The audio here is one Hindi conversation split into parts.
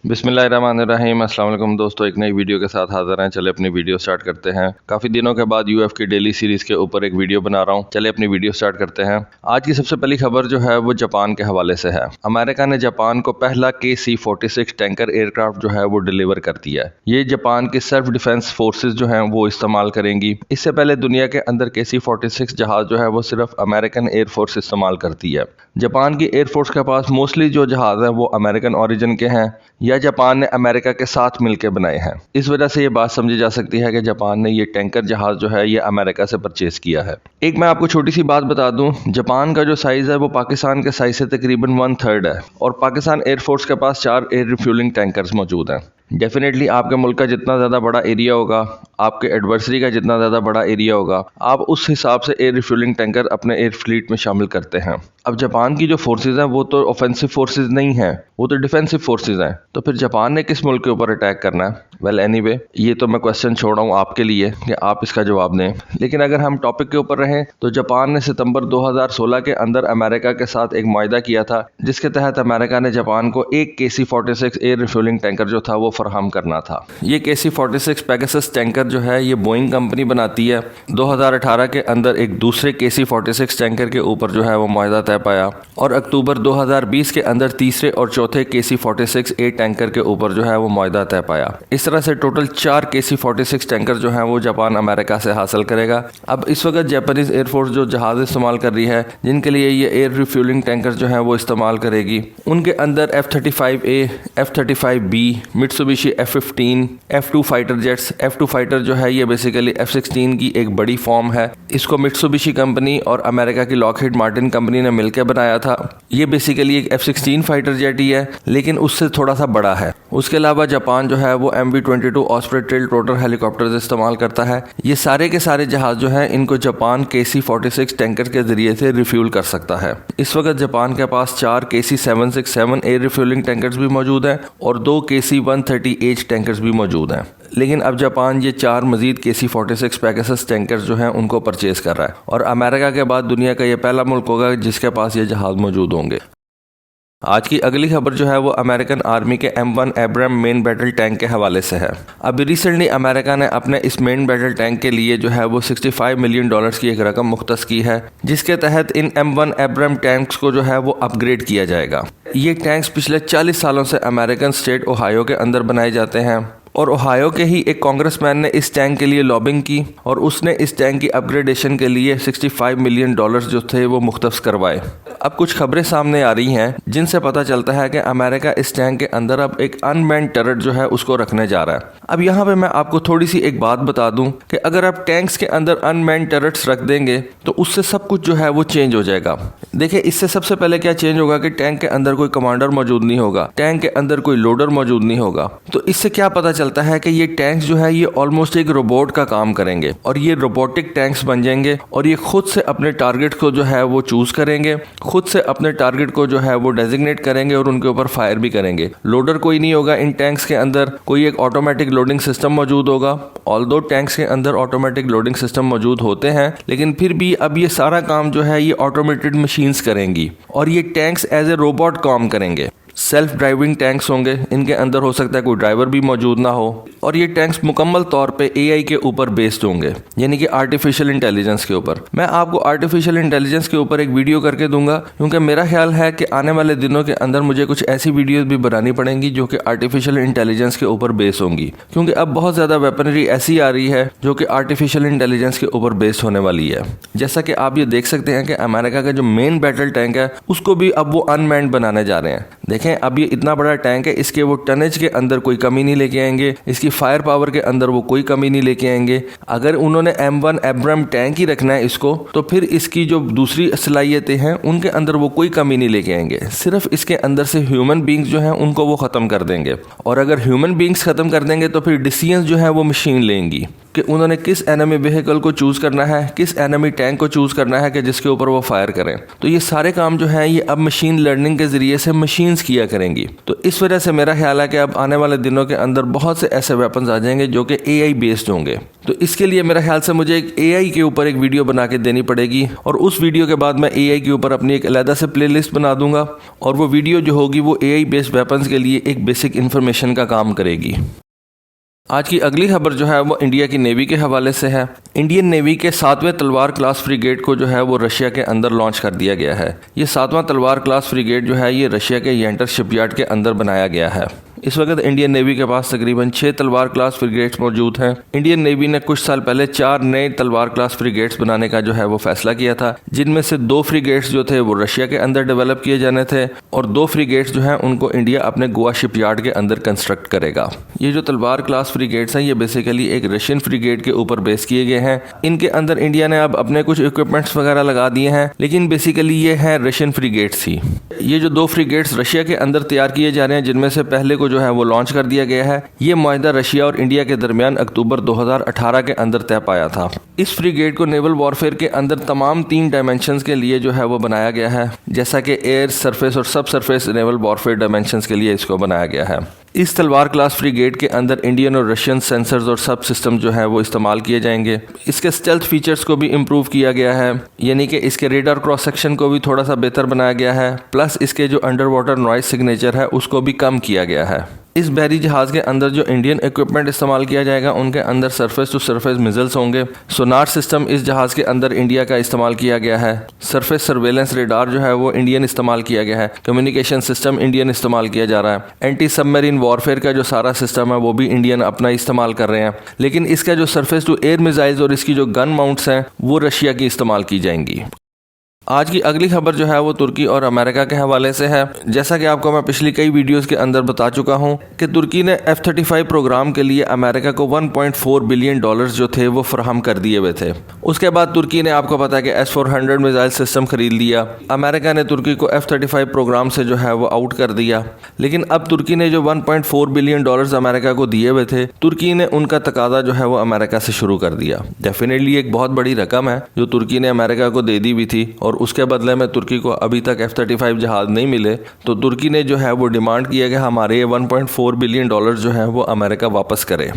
बिस्मिल्लाहिर्रहमानिर्रहीम। अस्सलाम वालेकुम दोस्तों, एक नई वीडियो के साथ हाज़िर हैं। चले अपनी वीडियो स्टार्ट करते हैं। काफ़ी दिनों के बाद यूएफ की डेली सीरीज़ के ऊपर एक वीडियो बना रहा हूँ। चले अपनी वीडियो स्टार्ट करते हैं। आज की सबसे पहली खबर जो है वो जापान के हवाले से है। अमेरिका ने जापान को पहला KC-46 टैंकर एयरक्राफ्ट जो है वो डिलीवर कर दिया है। ये जापान के सेल्फ डिफेंस फोर्सेज जो हैं वो इस्तेमाल करेंगी। इससे पहले दुनिया के अंदर KC-46 जहाज़ जो है वो सिर्फ अमेरिकन एयरफोर्स इस्तेमाल करती है। जापान की एयरफोर्स के पास मोस्टली जो जहाज़ हैं वो अमेरिकन ओरिजिन के हैं या जापान ने अमेरिका के साथ मिलकर बनाए हैं। इस वजह से ये बात समझी जा सकती है कि जापान ने ये टैंकर जहाज जो है ये अमेरिका से परचेज किया है। एक मैं आपको छोटी सी बात बता दूं, जापान का जो साइज है वो पाकिस्तान के साइज से तकरीबन 1/3 है और पाकिस्तान एयरफोर्स के पास 4 एयर रिफ्यूलिंग टैंकर्स मौजूद हैं। डेफिनेटली आपके मुल्क का जितना ज़्यादा बड़ा एरिया होगा, आपके एडवर्सरी का जितना ज़्यादा बड़ा एरिया होगा, आप उस हिसाब से एयर रिफ्यूलिंग टैंकर अपने एयर फ्लीट में शामिल करते हैं। अब जापान की जो फोर्सेज हैं वो तो ऑफेंसिव फोर्सेज नहीं हैं, वो तो डिफेंसिव फोर्सेज हैं। तो फिर जापान ने किस मुल्क के ऊपर अटैक करना है? वेल एनीवे, ये तो मैं क्वेश्चन छोड़ रहा हूँ आपके लिए कि आप इसका जवाब दें। लेकिन अगर हम टॉपिक के ऊपर रहें तो जापान ने सितंबर 2016 के अंदर अमेरिका के साथ एक मुआहदा किया था, जिसके तहत अमेरिका ने जापान को एक KC-46 एयर रिफ्यूलिंग टैंकर जो था वो फराहम करना था। ये KC-46 पेगासस टैंकर जो है ये बोइंग कंपनी बनाती है। 2018 के अंदर एक दूसरे KC-46 टैंकर के ऊपर जो है वो मुआहदा तय पाया और अक्टूबर 2020 के अंदर तीसरे और चौथे KC-46 ए टैंकर के ऊपर जो है वो मुआहदा तय पाया। इस तरह से टोटल 4 KC-46 टैंकर जो हैं वो जापान अमेरिका से हासिल करेगा। अब इस वक्त जापानीज एयरफोर्स जो जहाज इस्तेमाल कर रही है, जिनके लिए ये एयर रिफ्यूलिंग टैंकर जो है वो इस्तेमाल करेगी, उनके अंदर F-35A, F-35B, Mitsubishi F-15, F-2 fighter jets. F-2 fighter जो है ये बेसिकली F-16 की एक बड़ी फॉर्म है। इसको मित्सुबिशी कंपनी और अमेरिका की लॉकहीड मार्टिन कंपनी ने मिलकर बनाया था। ये बेसिकली एक F-16 फाइटर जेट ही है, लेकिन उससे थोड़ा सा बड़ा है। उसके अलावा जापान जो है वो MV-22 osprey tilt rotor helicopters इस्तेमाल करता है। ये सारे के सारे जहाज जो हैं इनको जापान KC-46 टैंकर के जरिए से रिफ्यूल कर सकता है। इस वक्त जापान के पास 4 KC-767 एयर रिफ्यूलिंग टैंकर्स भी मौजूद हैं और 2 KC-130H टैंकर्स भी मौजूद हैं। लेकिन अब जापान ये 4 मजीद KC-46 पेगासस टैंकर्स जो हैं उनको परचेज कर रहा है और अमेरिका के बाद दुनिया का ये पहला मुल्क होगा जिसके पास ये जहाज मौजूद होंगे। आज की अगली खबर जो है वो अमेरिकन आर्मी के M1 Abram main battle tank के हवाले से है। अभी रिसेंटली अमेरिका ने अपने इस मेन बैटल टैंक के लिए जो है वो $65 मिलियन की एक रकम मुख्तस की है, जिसके तहत इन M1 एब्राम टैंक्स को जो है वो अपग्रेड किया जाएगा। ये टैंक्स पिछले 40 सालों से अमेरिकन स्टेट ओहायो के अंदर बनाए जाते हैं और ओहायो के ही एक कांग्रेसमैन ने इस टैंक के लिए लॉबिंग की और उसने इस टैंक की अपग्रेडेशन के लिए $65 मिलियन जो थे वो मुख्तस करवाए। अब कुछ खबरें सामने आ रही हैं जिनसे पता चलता है कि अमेरिका इस टैंक के अंदर अब एक अनमैन्ड टर्रेट जो है उसको रखने जा रहा है। अब यहाँ पे मैं आपको थोड़ी सी एक बात बता दूं कि अगर आप टैंक्स के अंदर अनमैन्ड टर्रेट्स रख देंगे तो उससे सब कुछ जो है वो चेंज हो जाएगा। देखिए, इससे सबसे पहले क्या चेंज होगा कि टैंक के अंदर कोई कमांडर मौजूद नहीं होगा, टैंक के अंदर कोई लोडर मौजूद नहीं होगा। तो इससे क्या पता चलता है कि ये टैंक्स जो है ये ऑलमोस्ट एक रोबोट का काम करेंगे और ये रोबोटिक टैंक्स बन जाएंगे और ये खुद से अपने टारगेट को जो है वो चूज करेंगे, खुद से अपने टारगेट को जो है वो डेजिग्नेट करेंगे और उनके ऊपर फायर भी करेंगे। लोडर कोई नहीं होगा इन टैंक्स के अंदर, कोई एक ऑटोमेटिक लोडिंग सिस्टम मौजूद होगा। ऑल्दो टैंक्स के अंदर ऑटोमेटिक लोडिंग सिस्टम मौजूद होते हैं, लेकिन फिर भी अब ये सारा काम जो है ये ऑटोमेटेड मशीन्स करेंगी और ये टैंक्स एज ए रोबोट काम करेंगे। सेल्फ ड्राइविंग टैंक्स होंगे, इनके अंदर हो सकता है कोई ड्राइवर भी मौजूद ना हो और ये टैंक्स मुकम्मल तौर पे AI के ऊपर बेस्ड होंगे, यानी कि आर्टिफिशियल इंटेलिजेंस के ऊपर। मैं आपको आर्टिफिशियल इंटेलिजेंस के ऊपर एक वीडियो करके दूंगा, क्योंकि मेरा ख्याल है कि आने वाले दिनों के अंदर मुझे कुछ ऐसी वीडियोस भी बनानी पड़ेंगी जो कि आर्टिफिशियल इंटेलिजेंस के ऊपर बेस होंगी, क्योंकि अब बहुत ज़्यादा वेपनरी ऐसी आ रही है जो कि आर्टिफिशियल इंटेलिजेंस के ऊपर बेस्ड होने वाली है। जैसा कि आप ये देख सकते हैं कि अमेरिका का जो मेन बैटल टैंक है उसको भी अब वो अनमैन्ड बनाने जा रहे हैं। देखें, अब ये इतना बड़ा टैंक है, इसके वो टनेज के अंदर कोई कमी नहीं लेके आएंगे, इसकी फायर पावर के अंदर वो कोई कमी नहीं लेके आएंगे। अगर उन्होंने M1 एब्राम टैंक ही रखना है इसको, तो फिर इसकी जो दूसरी सलाहियतें हैं उनके अंदर वो कोई कमी नहीं लेके आएंगे। सिर्फ इसके अंदर से ह्यूमन बींग्स जो हैं उनको वो ख़त्म कर देंगे और अगर ह्यूमन बींग्स ख़त्म कर देंगे तो फिर डिसीजंस जो है वो मशीन लेंगी। कि उन्होंने किस एनिमी व्हीकल को चूज़ करना है, किस एनिमी टैंक को चूज़ करना है कि जिसके ऊपर वो फायर करें। तो ये सारे काम जो हैं ये अब मशीन लर्निंग के ज़रिए से मशीन्स किया करेंगी। तो इस वजह से मेरा ख्याल है कि अब आने वाले दिनों के अंदर बहुत से ऐसे वेपन्स आ जाएंगे जो कि AI बेस्ड होंगे। तो इसके लिए मेरा ख्याल से मुझे एक AI के ऊपर एक वीडियो बना के देनी पड़ेगी और उस वीडियो के बाद मैं AI के ऊपर अपनी एक अलग से प्लेलिस्ट बना दूंगा और वो वीडियो जो होगी वो AI बेस्ड वेपन्स के लिए एक बेसिक इन्फॉर्मेशन का काम करेगी। आज की अगली खबर जो है वो इंडिया की नेवी के हवाले से है। इंडियन नेवी के 7वें तलवार क्लास फ्रिगेट को जो है वो रशिया के अंदर लॉन्च कर दिया गया है। ये 7वां तलवार क्लास फ्रिगेट जो है ये रशिया के येंटर शिपयार्ड के अंदर बनाया गया है। इस वक्त इंडियन नेवी के पास तकरीबन 6 तलवार क्लास फ्रिगेट्स मौजूद हैं। इंडियन नेवी ने कुछ साल पहले 4 नए तलवार क्लास फ्रिगेट्स बनाने का जो है वो फैसला किया था, जिनमें से 2 फ्रिगेट्स जो थे वो रशिया के अंदर डेवलप किए जाने थे और 2 फ्रिगेट्स जो हैं उनको इंडिया अपने गोवा शिपयार्ड के अंदर कंस्ट्रक्ट करेगा। ये जो तलवार क्लास फ्रिगेट्स हैं ये बेसिकली एक रशियन फ्रिगेट के ऊपर बेस किए गए हैं। इनके अंदर इंडिया ने अब अपने कुछ इक्विपमेंट्स वगैरह लगा दिए हैं, लेकिन बेसिकली ये है रशियन फ्रिगेट्स ही। ये जो 2 फ्रिगेट्स रशिया के अंदर तैयार किए जा रहे हैं, जिनमें से पहले को जो है वो लॉन्च कर दिया गया है, ये मुआहदा रशिया और इंडिया के दरमियान अक्टूबर 2018 के अंदर तय पाया था। इस फ्रिगेट को नेवल वॉरफेयर के अंदर तमाम 3 डायमेंशंस के लिए जो है वो बनाया गया है, जैसा कि एयर, सरफेस और सब सरफेस नेवल वॉरफेयर डायमेंशंस के लिए इसको बनाया गया है। इस तलवार क्लास फ्रिगेट के अंदर इंडियन और रशियन सेंसर्स और सब सिस्टम जो है वो इस्तेमाल किए जाएंगे। इसके स्टेल्थ फीचर्स को भी इम्प्रूव किया गया है, यानी कि इसके रेडार क्रॉस सेक्शन को भी थोड़ा सा बेहतर बनाया गया है, प्लस इसके जो अंडर वाटर नॉइस सिग्नेचर है उसको भी कम किया गया है। इस बहरी जहाज़ के अंदर जो इंडियन इक्विपमेंट इस्तेमाल किया जाएगा उनके अंदर सरफेस टू सरफेस मिसाइल्स होंगे। सोनार सिस्टम इस जहाज़ के अंदर इंडिया का इस्तेमाल किया गया है। सरफेस सर्वेलेंस रेडार जो है वो इंडियन इस्तेमाल किया गया है। कम्युनिकेशन सिस्टम इंडियन इस्तेमाल किया जा रहा है। एंटी सबमरीन वॉरफेयर का जो सारा सिस्टम है वो भी इंडियन अपना इस्तेमाल कर रहे हैं, लेकिन इसका जो सरफेस टू एयर मिसाइल्स और इसकी जो गन माउंट्स हैं वो रशिया की इस्तेमाल की जाएंगी। आज की अगली खबर जो है वो तुर्की और अमेरिका के हवाले से है। जैसा कि आपको मैं पिछली कई वीडियोस के अंदर बता चुका हूं कि तुर्की ने F-35 प्रोग्राम के लिए अमेरिका को $1.4 बिलियन जो थे वो फराहम कर दिए हुए थे। उसके बाद तुर्की ने, आपको पता है कि S-400 मिसाइल सिस्टम खरीद लिया। अमेरिका ने तुर्की को F-35 प्रोग्राम से जो है वो आउट कर दिया, लेकिन अब तुर्की ने जो $1.4 बिलियन अमेरिका को दिए हुए थे, तुर्की ने उनका तकादा जो है वो अमेरिका से शुरू कर दिया। डेफिनेटली एक बहुत बड़ी रकम है जो तुर्की ने अमेरिका को दे दी हुई थी और उसके बदले में तुर्की को अभी तक F-35 जहाज नहीं मिले। तो तुर्की ने जो है वो डिमांड किया कि हमारे ये $1.4 बिलियन जो है वो अमेरिका वापस करे।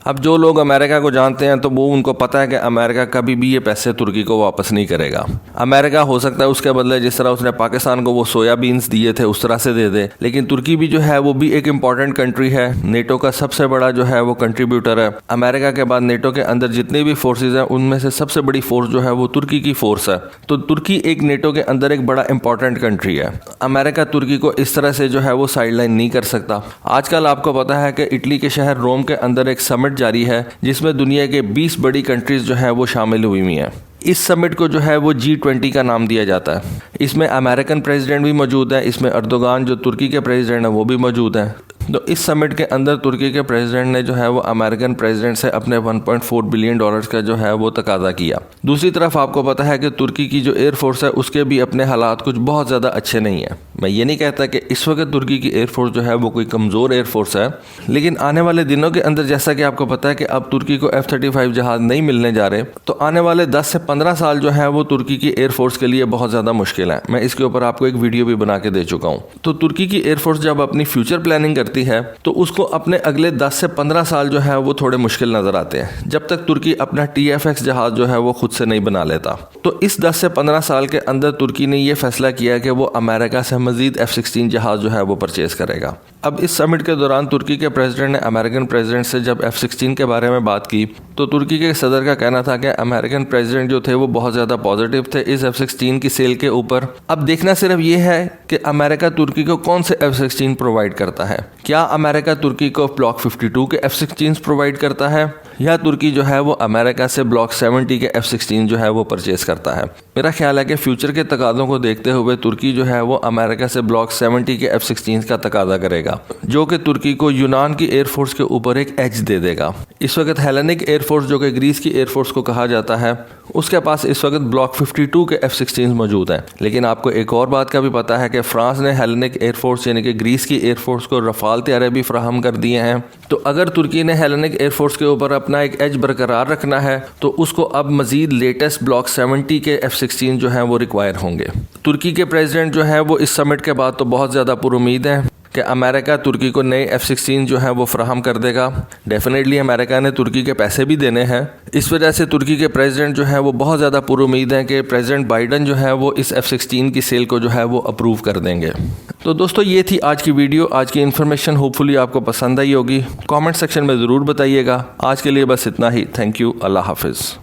अब जो लोग अमेरिका को जानते हैं तो वो उनको पता है कि अमेरिका कभी भी ये पैसे तुर्की को वापस नहीं करेगा। अमेरिका हो सकता है उसके बदले जिस तरह उसने पाकिस्तान को वो सोयाबीन्स दिए थे उस तरह से दे दे, लेकिन तुर्की भी जो है वो भी एक इम्पॉर्टेंट कंट्री है। नेटो का सबसे बड़ा जो है वो कंट्रीब्यूटर है। अमेरिका के बाद नेटो के अंदर जितनी भी फोर्सेज हैं उनमें से सबसे बड़ी फोर्स जो है वो तुर्की की फोर्स है। तो तुर्की एक नेटो के अंदर एक बड़ा इंपॉर्टेंट कंट्री है। अमेरिका तुर्की को इस तरह से जो है वो साइडलाइन नहीं कर सकता। आजकल आपको पता है कि इटली के शहर रोम के अंदर एक समिट जारी है जिसमें दुनिया के 20 बड़ी कंट्रीज जो है वो शामिल हुई हुई हैं। इस समिट को जो है वो G20 का नाम दिया जाता है। इसमें अमेरिकन प्रेसिडेंट भी मौजूद है, इसमें अर्दोगान जो तुर्की के प्रेसिडेंट हैं वो भी मौजूद हैं। तो इस समिट के अंदर तुर्की के प्रेसिडेंट ने जो है वो अमेरिकन प्रेसिडेंट से अपने $1.4 बिलियन का जो है वो तकादा किया। दूसरी तरफ आपको पता है कि तुर्की की जो एयरफोर्स है उसके भी अपने हालात कुछ बहुत ज़्यादा अच्छे नहीं है। मैं ये नहीं कहता कि इस वक्त तुर्की की एयरफोर्स जो है वो कोई कमज़ोर एयरफोर्स है, लेकिन आने वाले दिनों के अंदर जैसा कि आपको पता है कि अब तुर्की को F-35 जहाज़ नहीं मिलने जा रहे, तो आने वाले 10 से 15 साल जो है वो तुर्की की एयरफोर्स के लिए बहुत ज़्यादा मुश्किल है। मैं इसके ऊपर आपको एक वीडियो भी बना के दे चुका हूँ। तो तुर्की की एयरफोर्स जब अपनी फ्यूचर प्लानिंग करती है तो उसको अपने अगले 10 से 15 साल जो है वो थोड़े मुश्किल नज़र आते हैं, जब तक तुर्की अपना TFX जहाज़ जो है वो खुद से नहीं बना लेता। तो इस 10 से 15 साल के अंदर तुर्की ने ये फैसला किया कि वो अमेरिका से मज़ीद F-16 जहाज़ जो है वो परचेज़ करेगा। अब इस समिट के दौरान तुर्की के प्रेसिडेंट ने अमेरिकन प्रेसिडेंट से जब F-16 के बारे में बात की तो तुर्की के सदर का कहना था कि अमेरिकन प्रेसिडेंट जो थे वो बहुत ज़्यादा पॉजिटिव थे इस F-16 की सेल के ऊपर। अब देखना सिर्फ ये है कि अमेरिका तुर्की को कौन से F-16 प्रोवाइड करता है। क्या अमेरिका तुर्की को ब्लॉक 52 के F-16 प्रोवाइड करता है या तुर्की जो है वो अमेरिका से ब्लॉक 70 के F-16 जो है वो परचेज करता है। मेरा ख्याल है कि फ्यूचर के तकाज़ों को देखते हुए तुर्की जो है वो अमेरिका से ब्लॉक 70 के F-16 का तकाजा करेगा, जो कि तुर्की को यूनान की एयरफोर्स के ऊपर एक एज दे देगा। इस वक्त हेलेनिक एयरफोर्स, जो कि ग्रीस की एयरफोर्स को कहा जाता है, उसके पास इस वक्त ब्लॉक 52 के F-16 मौजूद हैं। लेकिन आपको एक और बात का भी पता है कि फ्रांस ने हेलेनिक एयरफोर्स यानी कि ग्रीस की एयरफोर्स को रफाल तैयारे भी फराहम कर दिए हैं। तो अगर तुर्की ने हेलेनिक एयरफोर्स के ऊपर अपना एक एज बरकरार रखना है तो उसको अब मजीद लेटेस्ट ब्लॉक 70 के F-16 जो हैं वो रिक्वायर होंगे। तुर्की के प्रेसिडेंट जो है वो इस समिट के बाद तो बहुत ज़्यादा पुरुमीद हैं कि अमेरिका तुर्की को नए F-16 जो है वो फराहम कर देगा। डेफिनेटली अमेरिका ने तुर्की के पैसे भी देने हैं। इस वजह से तुर्की के प्रेसिडेंट जो है वो बहुत ज़्यादा पुरुमीद हैं कि प्रेसिडेंट बाइडन जो है वो इस F-16 की सेल को जो है वो अप्रूव कर देंगे। तो दोस्तों ये थी आज की वीडियो, आज की इन्फॉर्मेशन होपफुली आपको पसंद आई होगी। कमेंट सेक्शन में ज़रूर बताइएगा। आज के लिए बस इतना ही। Thank you. अल्लाह हाफिज़।